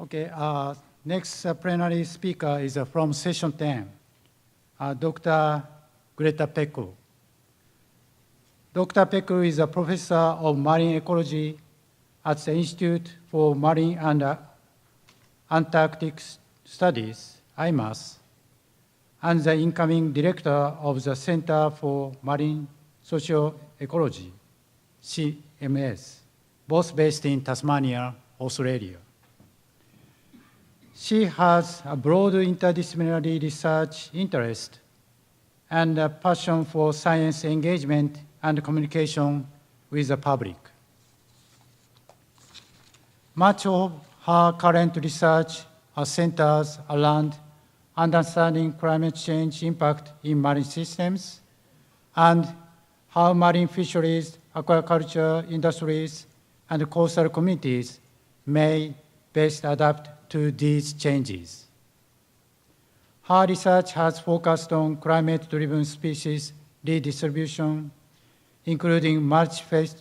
Okay, next plenary speaker is from session 10, Dr. Gretta Pecl. Dr. Pecl is a professor of marine ecology at the Institute for Marine and Antarctic Studies, IMAS, and the incoming director of the Center for Marine Socioecology, CMS, both based in Tasmania, Australia. She has a broad interdisciplinary research interest and a passion for science engagement and communication with the public. Much of her current research centers around understanding climate change impact in marine systems and how marine fisheries, aquaculture industries, and coastal communities may best adapt to these changes. Her research has focused on climate-driven species redistribution, including multifaceted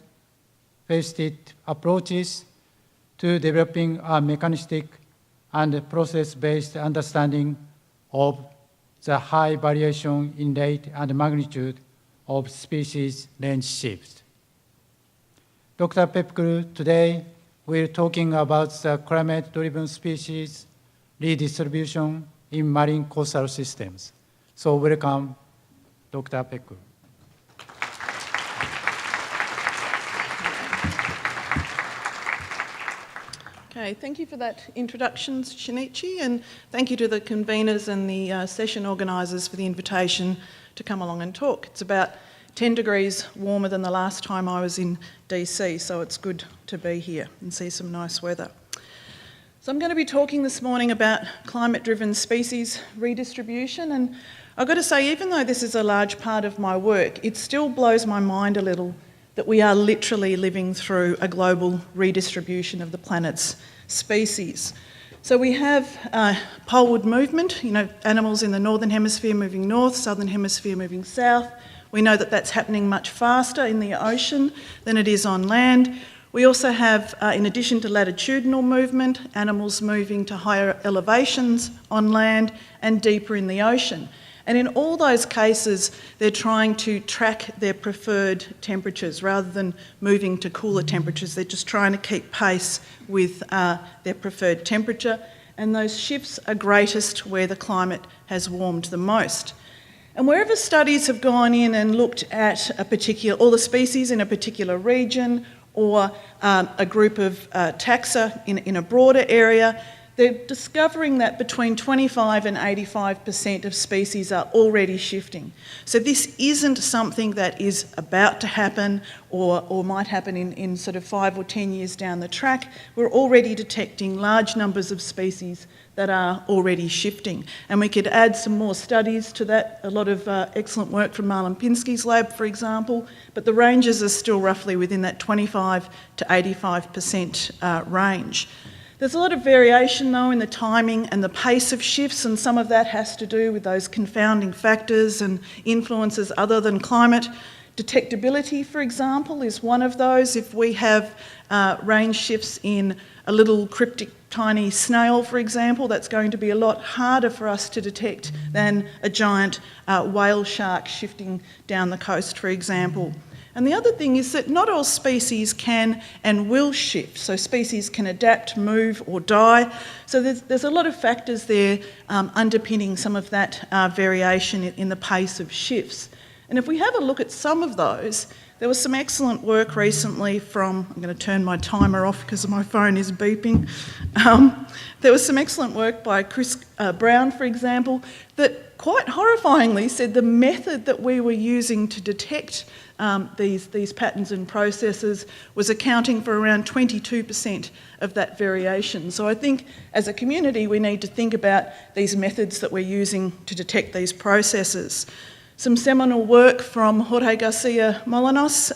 approaches to developing a mechanistic and process-based understanding of the high variation in rate and magnitude of species range shifts. Dr. Pecl today we're talking about the climate-driven species redistribution in marine coastal systems. So welcome, Dr. Pecl. Okay, thank you for that introduction, Shinichi, and thank you to the conveners and the session organisers for the invitation to come along and talk. It's about 10 degrees warmer than the last time I was in DC, so it's good to be here and see some nice weather. So I'm going to be talking this morning about climate-driven species redistribution, and I've got to say, even though this is a large part of my work, it still blows my mind a little that we are literally living through a global redistribution of the planet's species. So we have poleward movement, animals in the northern hemisphere moving north, southern hemisphere moving south. We know that that's happening much faster in the ocean than it is on land. We also have, in addition to latitudinal movement, animals moving to higher elevations on land and deeper in the ocean. And in all those cases, they're trying to track their preferred temperatures rather than moving to cooler temperatures. They're just trying to keep pace with their preferred temperature. And those shifts are greatest where the climate has warmed the most. And wherever studies have gone in and looked at all the species in a particular region or a group of taxa in a broader area, they're discovering that between 25 and 85% of species are already shifting. So this isn't something that is about to happen or might happen in sort of 5 or 10 years down the track. We're already detecting large numbers of species that are already shifting. And we could add some more studies to that, a lot of excellent work from Marlon Pinsky's lab, for example, but the ranges are still roughly within that 25 to 85% range. There's a lot of variation, though, in the timing and the pace of shifts, and some of that has to do with those confounding factors and influences other than climate. Detectability, for example, is one of those. If we have range shifts in a little cryptic tiny snail, for example, that's going to be a lot harder for us to detect than a giant whale shark shifting down the coast, for example. And the other thing is that not all species can and will shift. So species can adapt, move or die. So there's a lot of factors there underpinning some of that variation in the pace of shifts. And if we have a look at some of those, there was some excellent work recently from, I'm going to turn my timer off because my phone is beeping. There was some excellent work by Chris Brown, for example, that quite horrifyingly said the method that we were using to detect these patterns and processes was accounting for around 22% of that variation. So I think as a community we need to think about these methods that we're using to detect these processes. Some seminal work from Jorge Garcia Molinos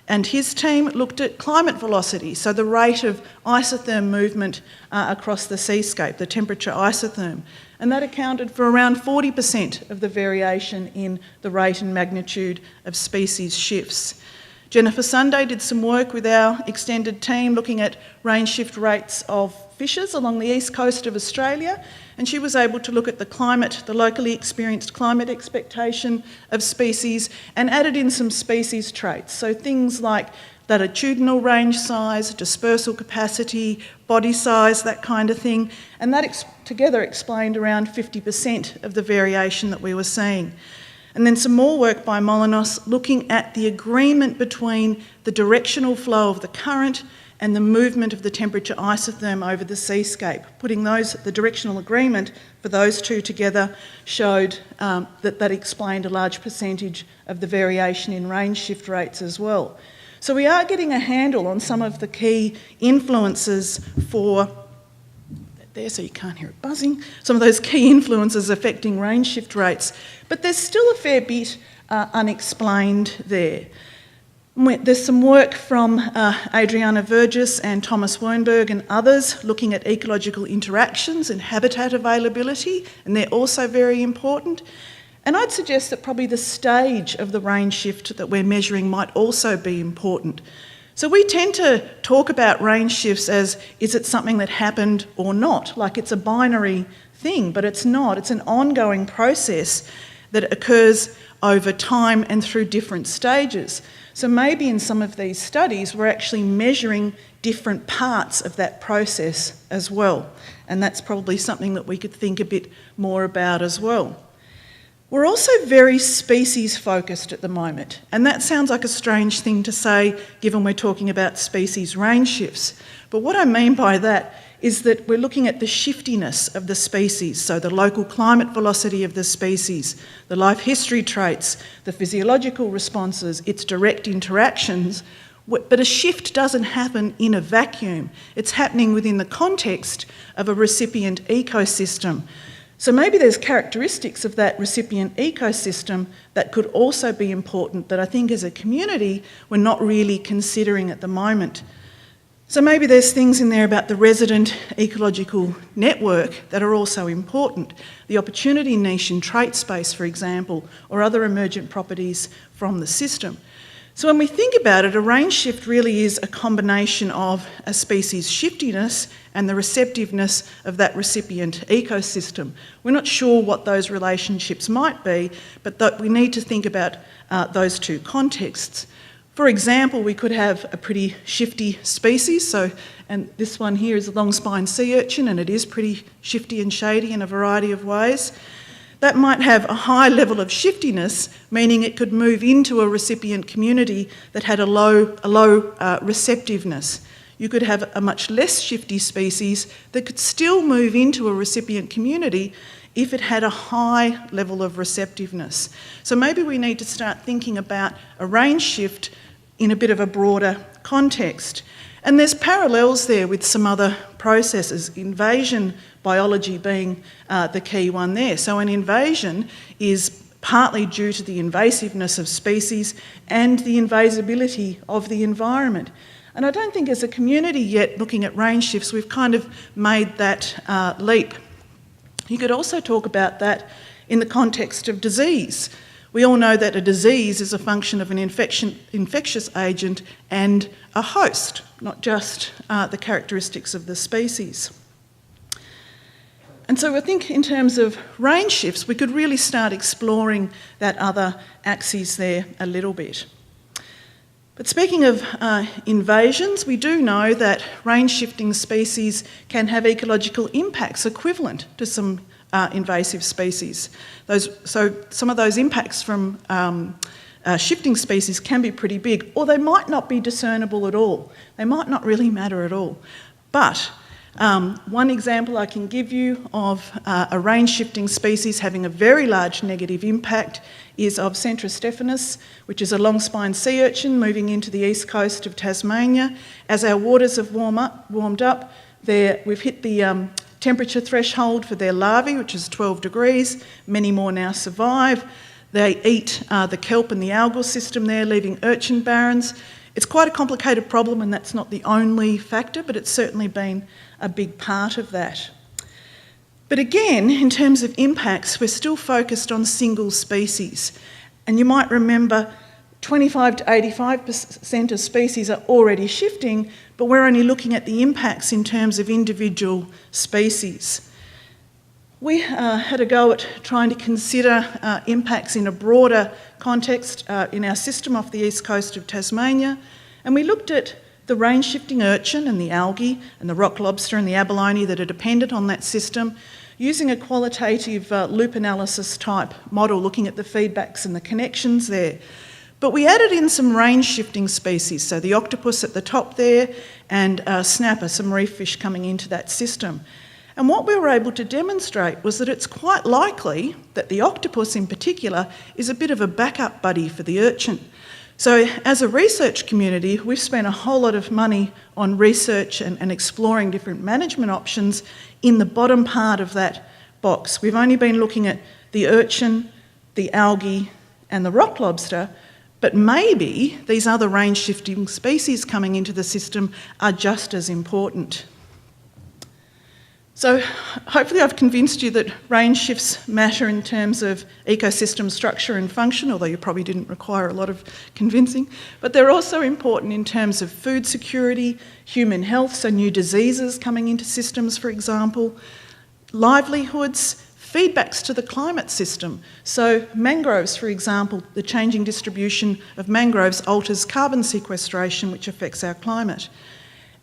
and his team looked at climate velocity, so the rate of isotherm movement across the seascape, the temperature isotherm. And that accounted for around 40% of the variation in the rate and magnitude of species shifts. Jennifer Sunday did some work with our extended team looking at range shift rates of fishes along the east coast of Australia, and she was able to look at the climate, the locally experienced climate expectation of species, and added in some species traits. So things like latitudinal range size, dispersal capacity, body size, that kind of thing, and that together explained around 50% of the variation that we were seeing. And then some more work by Molinos looking at the agreement between the directional flow of the current and the movement of the temperature isotherm over the seascape. Putting the directional agreement for those two together showed that explained a large percentage of the variation in range shift rates as well. So we are getting a handle on some of the key influences so you can't hear it buzzing, some of those key influences affecting range shift rates, but there's still a fair bit unexplained there. There's some work from Adriana Vergis and Thomas Wernberg and others looking at ecological interactions and habitat availability, and they're also very important. And I'd suggest that probably the stage of the range shift that we're measuring might also be important. So we tend to talk about range shifts as, is it something that happened or not? Like it's a binary thing, but it's not. It's an ongoing process that occurs over time and through different stages. So maybe in some of these studies, we're actually measuring different parts of that process as well. And that's probably something that we could think a bit more about as well. We're also very species focused at the moment, and that sounds like a strange thing to say given we're talking about species range shifts. But what I mean by that is that we're looking at the shiftiness of the species, so the local climate velocity of the species, the life history traits, the physiological responses, its direct interactions. But a shift doesn't happen in a vacuum. It's happening within the context of a recipient ecosystem. So maybe there's characteristics of that recipient ecosystem that could also be important that I think as a community we're not really considering at the moment. So maybe there's things in there about the resident ecological network that are also important. The opportunity niche in trait space, for example, or other emergent properties from the system. So when we think about it, a range shift really is a combination of a species shiftiness and the receptiveness of that recipient ecosystem. We're not sure what those relationships might be, but we need to think about those two contexts. For example, we could have a pretty shifty species, and this one here is a long-spined sea urchin, and it is pretty shifty and shady in a variety of ways. That might have a high level of shiftiness, meaning it could move into a recipient community that had a low receptiveness. You could have a much less shifty species that could still move into a recipient community if it had a high level of receptiveness. So maybe we need to start thinking about a range shift in a bit of a broader context. And there's parallels there with some other processes, invasion biology being the key one there. So an invasion is partly due to the invasiveness of species and the invasibility of the environment. And I don't think as a community yet, looking at range shifts, we've kind of made that leap. You could also talk about that in the context of disease. We all know that a disease is a function of an infectious agent and a host, not just the characteristics of the species. And so I think in terms of range shifts, we could really start exploring that other axis there a little bit. But speaking of invasions, we do know that range shifting species can have ecological impacts equivalent to some invasive species. So some of those impacts from shifting species can be pretty big, or they might not be discernible at all. They might not really matter at all. But one example I can give you of a range-shifting species having a very large negative impact is of Centra stephanus, which is a long-spined sea urchin moving into the east coast of Tasmania. As our waters have warmed up, we've hit the temperature threshold for their larvae, which is 12 degrees. Many more now survive. They eat the kelp and the algal system there, leaving urchin barrens. It's quite a complicated problem, and that's not the only factor, but it's certainly been a big part of that. But again, in terms of impacts, we're still focused on single species. And you might remember 25 to 85% of species are already shifting, but we're only looking at the impacts in terms of individual species. We had a go at trying to consider impacts in a broader context in our system off the east coast of Tasmania, and we looked at the range-shifting urchin and the algae and the rock lobster and the abalone that are dependent on that system, using a qualitative loop analysis type model, looking at the feedbacks and the connections there. But we added in some range-shifting species, so the octopus at the top there and snapper, some reef fish coming into that system. And what we were able to demonstrate was that it's quite likely that the octopus in particular is a bit of a backup buddy for the urchin. So as a research community, we've spent a whole lot of money on research and exploring different management options in the bottom part of that box. We've only been looking at the urchin, the algae and the rock lobster, but maybe these other range-shifting species coming into the system are just as important. So hopefully I've convinced you that range shifts matter in terms of ecosystem structure and function, although you probably didn't require a lot of convincing. But they're also important in terms of food security, human health, so new diseases coming into systems, for example, livelihoods, feedbacks to the climate system. So mangroves, for example, the changing distribution of mangroves alters carbon sequestration, which affects our climate.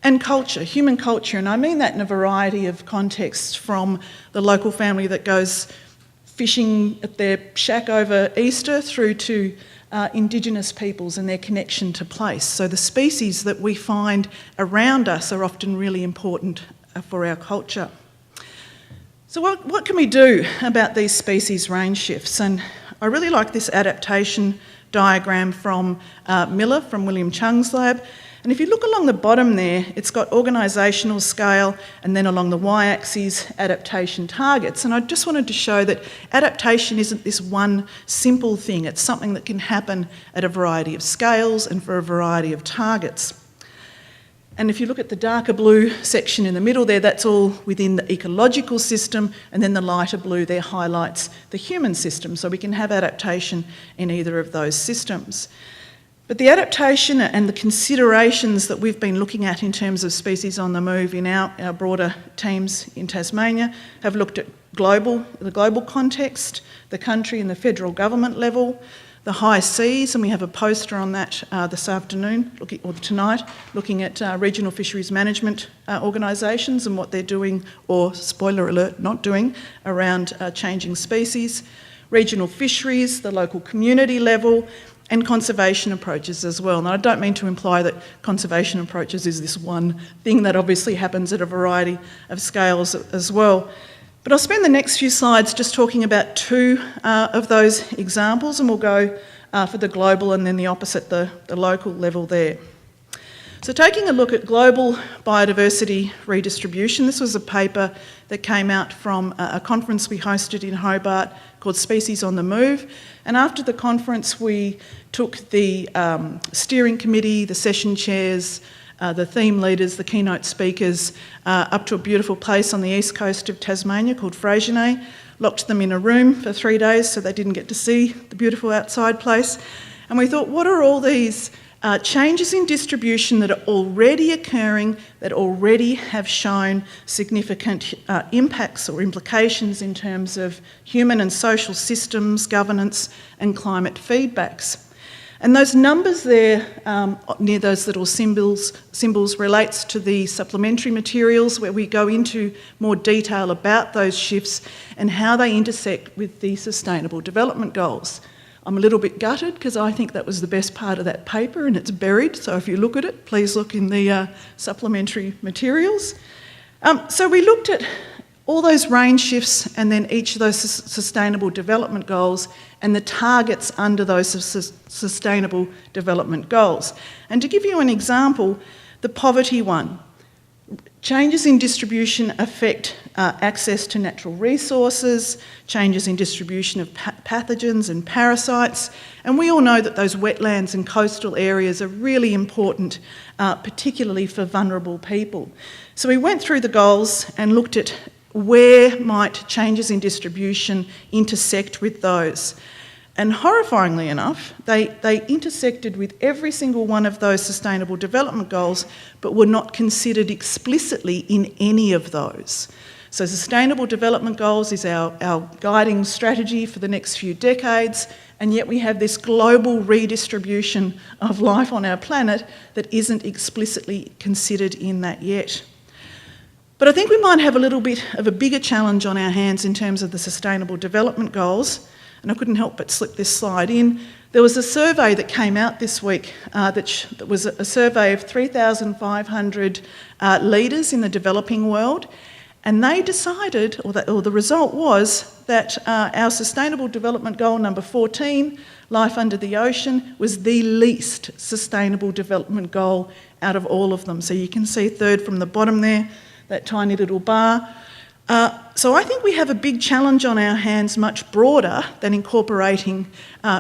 And culture, human culture, and I mean that in a variety of contexts, from the local family that goes fishing at their shack over Easter through to Indigenous peoples and their connection to place. So the species that we find around us are often really important for our culture. So what can we do about these species range shifts? And I really like this adaptation diagram from Miller, from William Chung's lab. And if you look along the bottom there, it's got organisational scale, and then along the y-axis, adaptation targets. And I just wanted to show that adaptation isn't this one simple thing. It's something that can happen at a variety of scales and for a variety of targets. And if you look at the darker blue section in the middle there, that's all within the ecological system, and then the lighter blue there highlights the human system. So we can have adaptation in either of those systems. But the adaptation and the considerations that we've been looking at in terms of species on the move in our broader teams in Tasmania have looked at the global context, the country and the federal government level, the high seas, and we have a poster on that this afternoon, or tonight, looking at regional fisheries management organisations and what they're doing, or spoiler alert, not doing, around changing species, regional fisheries, the local community level, and conservation approaches as well. And I don't mean to imply that conservation approaches is this one thing. That obviously happens at a variety of scales as well. But I'll spend the next few slides just talking about two of those examples, and we'll go for the global and then the opposite, the local level there. So taking a look at global biodiversity redistribution, this was a paper that came out from a conference we hosted in Hobart called Species on the Move. And after the conference, we took the steering committee, the session chairs, the theme leaders, the keynote speakers, up to a beautiful place on the east coast of Tasmania called Freycinet, locked them in a room for 3 days so they didn't get to see the beautiful outside place. And we thought, what are all these changes in distribution that are already occurring, that already have shown significant impacts or implications in terms of human and social systems, governance and climate feedbacks? And those numbers there, near those little symbols relates to the supplementary materials where we go into more detail about those shifts and how they intersect with the Sustainable Development Goals. I'm a little bit gutted because I think that was the best part of that paper and it's buried, so if you look at it, please look in the supplementary materials. So we looked at all those range shifts and then each of those Sustainable Development Goals and the targets under those Sustainable Development Goals. And to give you an example, the poverty one. Changes in distribution affect access to natural resources, changes in distribution of pathogens and parasites, and we all know that those wetlands and coastal areas are really important, particularly for vulnerable people. So we went through the goals and looked at where might changes in distribution intersect with those. And horrifyingly enough, they intersected with every single one of those Sustainable Development Goals, but were not considered explicitly in any of those. So Sustainable Development Goals is our guiding strategy for the next few decades, and yet we have this global redistribution of life on our planet that isn't explicitly considered in that yet. But I think we might have a little bit of a bigger challenge on our hands in terms of the Sustainable Development Goals, and I couldn't help but slip this slide in. There was a survey that came out this week that was a survey of 3,500 leaders in the developing world, and they decided, or the result was, that our Sustainable Development Goal number 14, Life Under the Ocean, was the least sustainable development goal out of all of them. So you can see third from the bottom there, that tiny little bar. So I think we have a big challenge on our hands, much broader than incorporating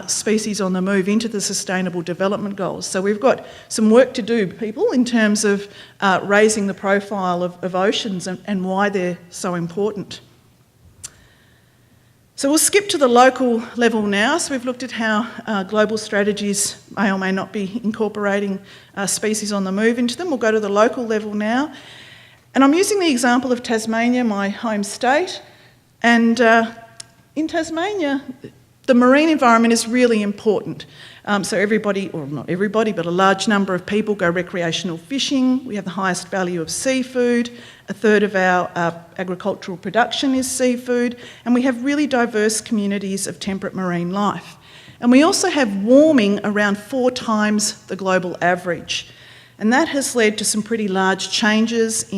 species on the move into the Sustainable Development Goals. So we've got some work to do, people, in terms of raising the profile of oceans and why they're so important. So we'll skip to the local level now. So we've looked at how global strategies may or may not be incorporating species on the move into them. We'll go to the local level now. And I'm using the example of Tasmania, my home state. And in Tasmania, the marine environment is really important. So everybody, or not everybody, but a large number of people go recreational fishing. We have the highest value of seafood. A third of our agricultural production is seafood. And we have really diverse communities of temperate marine life. And we also have warming around 4 times the global average. And that has led to some pretty large changes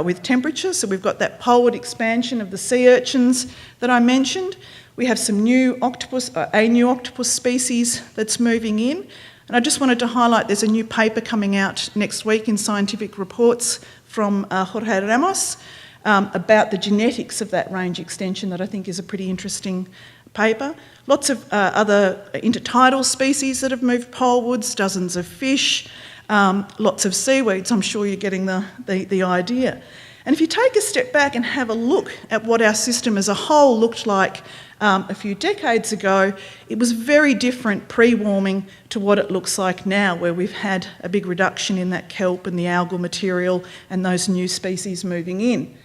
with temperature. So we've got that poleward expansion of the sea urchins that I mentioned. We have some new octopus, a new octopus species that's moving in. And I just wanted to highlight there's a new paper coming out next week in Scientific Reports from Jorge Ramos about the genetics of that range extension that I think is a pretty interesting paper. Lots of other intertidal species that have moved polewards, dozens of fish, lots of seaweeds. I'm sure you're getting the idea. And if you take a step back and have a look at what our system as a whole looked like a few decades ago, it was very different pre-warming to what it looks like now, where we've had a big reduction in that kelp and the algal material and those new species moving in.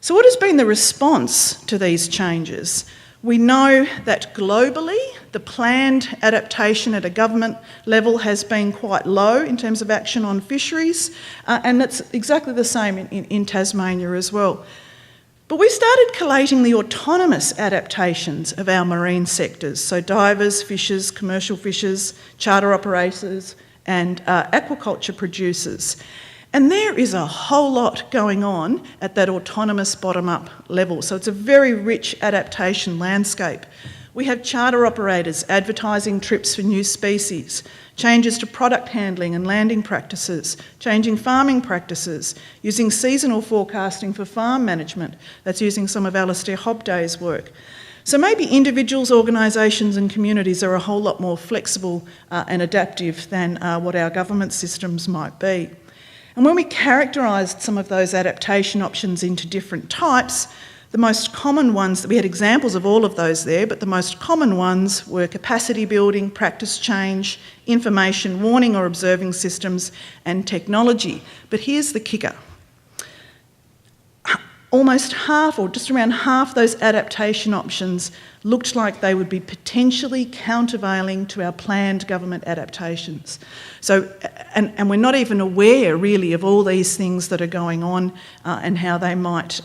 So what has been the response to these changes? We know that globally, the planned adaptation at a government level has been quite low in terms of action on fisheries, and that's exactly the same in Tasmania as well. But we started collating the autonomous adaptations of our marine sectors, so divers, fishers, commercial fishers, charter operators, and aquaculture producers. And there is a whole lot going on at that autonomous bottom-up level. So it's a very rich adaptation landscape. We have charter operators advertising trips for new species, changes to product handling and landing practices, changing farming practices, using seasonal forecasting for farm management. That's using some of Alastair Hobday's work. So maybe individuals, organisations and communities are a whole lot more flexible and adaptive than what our government systems might be. And when we characterised some of those adaptation options into different types, the most common ones, we had examples of all of those there, but the most common ones were capacity building, practice change, information, warning or observing systems, and technology. But here's the kicker. Almost half, or just around half, those adaptation options looked like they would be potentially countervailing to our planned government adaptations. So, and we're not even aware really of all these things that are going on and how they might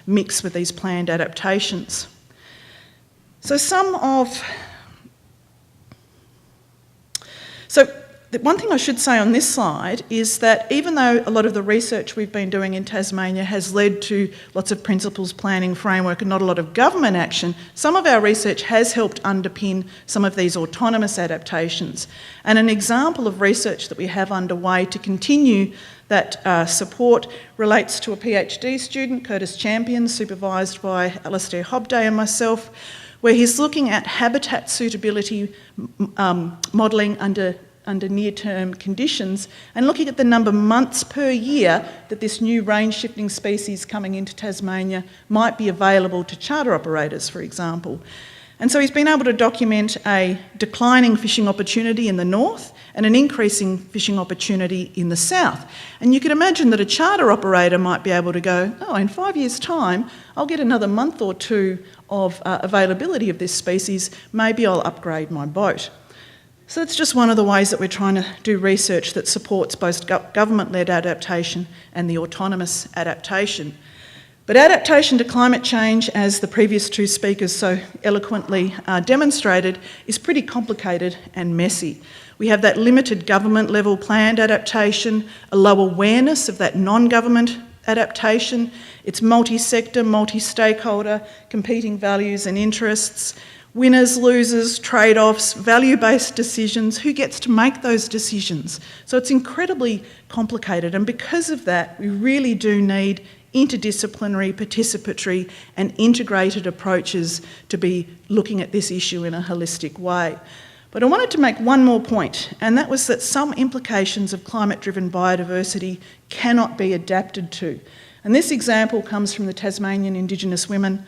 mix with these planned adaptations. So the one thing I should say on this slide is that even though a lot of the research we've been doing in Tasmania has led to lots of principles, planning, framework and not a lot of government action, some of our research has helped underpin some of these autonomous adaptations. And an example of research that we have underway to continue that support relates to a PhD student, Curtis Champion, supervised by Alastair Hobday and myself, where he's looking at habitat suitability modelling under near-term conditions and looking at the number of months per year that this new range-shifting species coming into Tasmania might be available to charter operators, for example. And so he's been able to document a declining fishing opportunity in the north and an increasing fishing opportunity in the south. And you can imagine that a charter operator might be able to go, oh, in 5 years' time, I'll get another month or two of availability of this species, maybe I'll upgrade my boat. So it's just one of the ways that we're trying to do research that supports both government-led adaptation and the autonomous adaptation. But adaptation to climate change, as the previous two speakers so eloquently demonstrated, is pretty complicated and messy. We have that limited government level planned adaptation, a low awareness of that non-government adaptation. It's multi-sector, multi-stakeholder, competing values and interests, winners, losers, trade-offs, value-based decisions. Who gets to make those decisions? So it's incredibly complicated, and because of that, we really do need interdisciplinary, participatory and integrated approaches to be looking at this issue in a holistic way. But I wanted to make one more point, and that was that some implications of climate-driven biodiversity cannot be adapted to. And this example comes from the Tasmanian Indigenous women,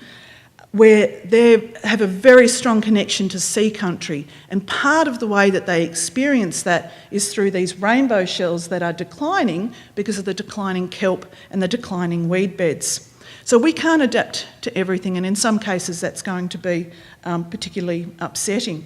where they have a very strong connection to sea country, and part of the way that they experience that is through these rainbow shells that are declining because of the declining kelp and the declining weed beds. So we can't adapt to everything, and in some cases that's going to be particularly upsetting.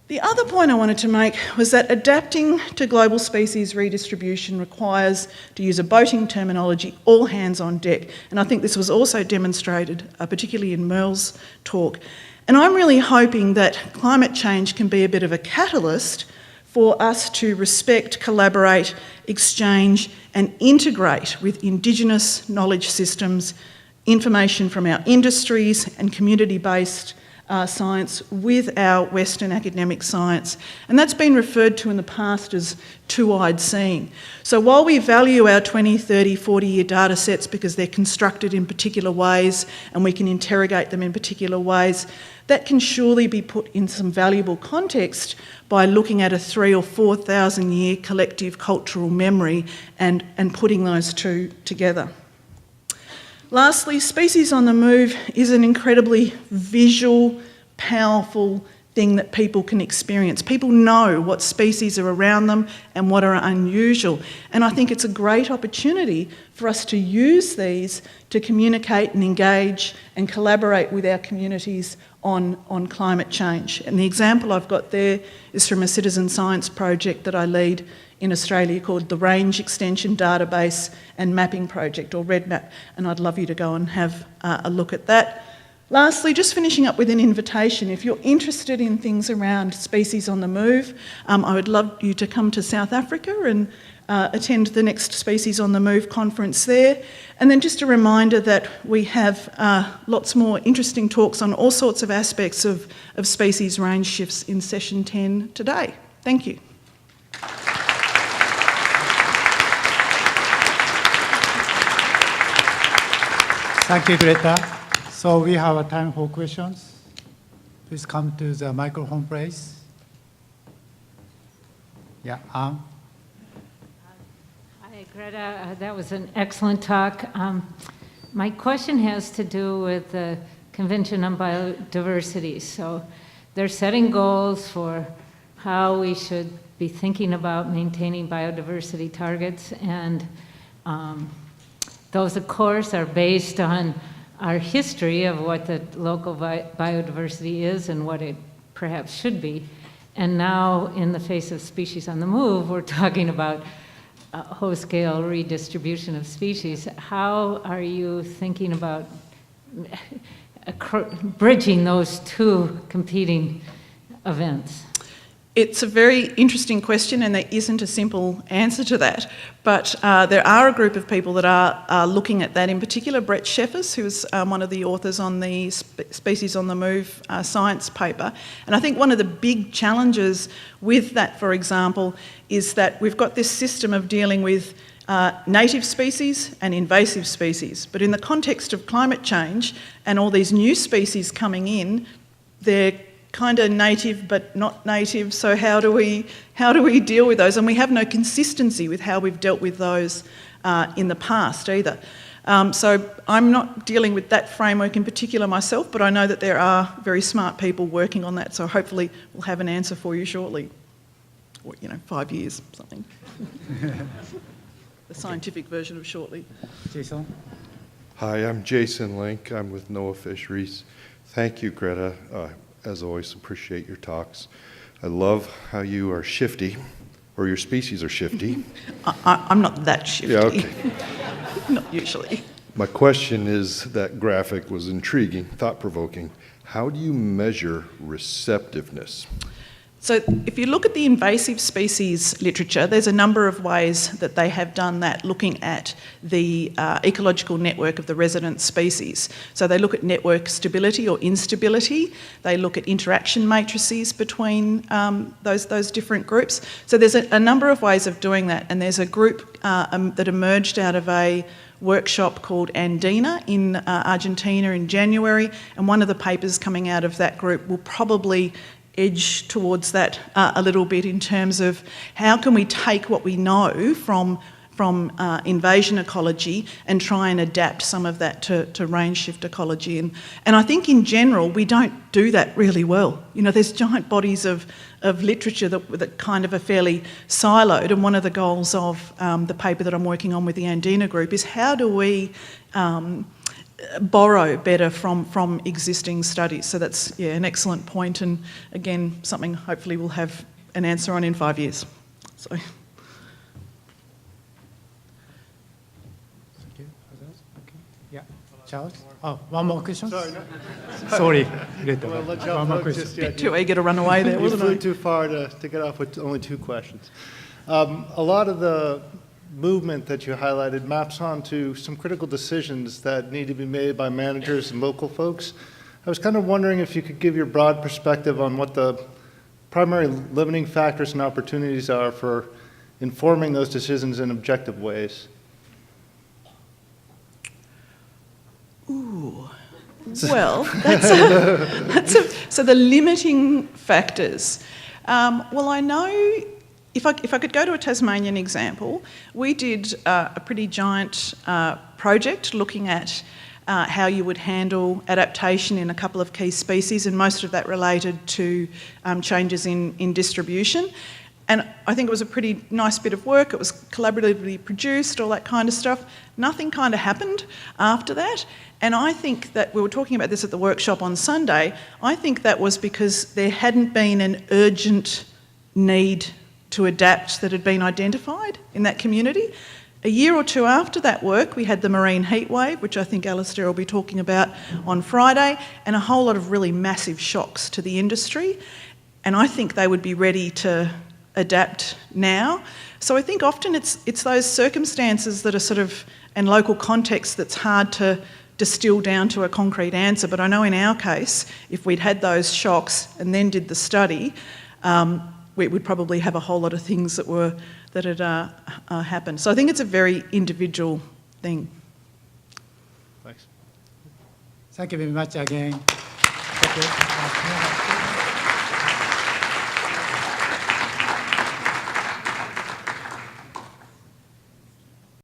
The other point I wanted to make was that adapting to global species redistribution requires, to use a boating terminology, all hands on deck. And I think this was also demonstrated, particularly in Merle's talk. And I'm really hoping that climate change can be a bit of a catalyst for us to respect, collaborate, exchange and integrate with Indigenous knowledge systems, information from our industries and community-based science with our Western academic science. And that's been referred to in the past as two-eyed seeing. So while we value our 20, 30, 40-year data sets because they're constructed in particular ways and we can interrogate them in particular ways, that can surely be put in some valuable context by looking at a 3,000 or 4,000 year collective cultural memory and putting those two together. Lastly, Species on the Move is an incredibly visual, powerful thing that people can experience. People know what species are around them and what are unusual. And I think it's a great opportunity for us to use these to communicate and engage and collaborate with our communities on climate change. And the example I've got there is from a citizen science project that I lead in Australia called the Range Extension Database and Mapping Project, or REDMAP, and I'd love you to go and have a look at that. Lastly, just finishing up with an invitation. If you're interested in things around Species on the Move, I would love you to come to South Africa and attend the next Species on the Move conference there. And then just a reminder that we have lots more interesting talks on all sorts of aspects of species range shifts in session 10 today. Thank you. Thank you, Gretta. So we have a time for questions. Please come to the microphone, please. Yeah, Hi, Gretta. That was an excellent talk. My question has to do with the Convention on Biodiversity. So they're setting goals for how we should be thinking about maintaining biodiversity targets, and those, of course, are based on our history of what the local biodiversity is and what it perhaps should be. And now, in the face of Species on the Move, we're talking about whole-scale redistribution of species. How are you thinking about bridging those two competing events? It's a very interesting question, and there isn't a simple answer to that. But there are a group of people that are looking at that, in particular Brett Sheffers, who's one of the authors on the Species on the Move science paper. And I think one of the big challenges with that, for example, is that we've got this system of dealing with native species and invasive species. But in the context of climate change and all these new species coming in, they're kind of native but not native, so how do we deal with those? And we have no consistency with how we've dealt with those in the past either. So I'm not dealing with that framework in particular myself, but I know that there are very smart people working on that, so hopefully we'll have an answer for you shortly. Or, 5 years, something. The scientific version of shortly. Jason? Hi, I'm Jason Link. I'm with NOAA Fisheries. Thank you, Greta. As always, appreciate your talks. I love how you are shifty, or your species are shifty. I'm not that shifty. Yeah, okay. Not usually. My question is, that graphic was intriguing, thought-provoking. How do you measure receptiveness? So if you look at the invasive species literature, there's a number of ways that they have done that, looking at the ecological network of the resident species. So they look at network stability or instability. They look at interaction matrices between those different groups. So there's a number of ways of doing that, and there's a group that emerged out of a workshop called Andina in Argentina in January, and one of the papers coming out of that group will probably edge towards that a little bit in terms of how can we take what we know from invasion ecology and try and adapt some of that to range shift ecology. And I think in general we don't do that really well. There's giant bodies of literature that kind of are fairly siloed, and one of the goals of the paper that I'm working on with the Andina group is how do we borrow better from existing studies. So that's an excellent point, and again something hopefully we'll have an answer on in 5 years. So. Thank you. Okay. Yeah, Charles? Oh, one more question? Sorry, Greta. Well, let One more question. just, Bit too eager to run away there, you wasn't flew it? too far to get off with only 2 questions. A lot of the movement that you highlighted maps onto some critical decisions that need to be made by managers and local folks. I was kind of wondering if you could give your broad perspective on what the primary limiting factors and opportunities are for informing those decisions in objective ways. Ooh, well, so the limiting factors. Well, I know. If I could go to a Tasmanian example, we did a pretty giant project looking at how you would handle adaptation in a couple of key species, and most of that related to changes in distribution. And I think it was a pretty nice bit of work. It was collaboratively produced, all that kind of stuff. Nothing kind of happened after that. And I think that, we were talking about this at the workshop on Sunday, I think that was because there hadn't been an urgent need to adapt that had been identified in that community. A year or two after that work, we had the marine heat wave, which I think Alistair will be talking about on Friday, and a whole lot of really massive shocks to the industry. And I think they would be ready to adapt now. So I think often it's those circumstances that are sort of, and local context, that's hard to distill down to a concrete answer. But I know in our case, if we'd had those shocks and then did the study, we would probably have a whole lot of things that had happened. So I think it's a very individual thing. Thanks. Thank you very much again. Thank you.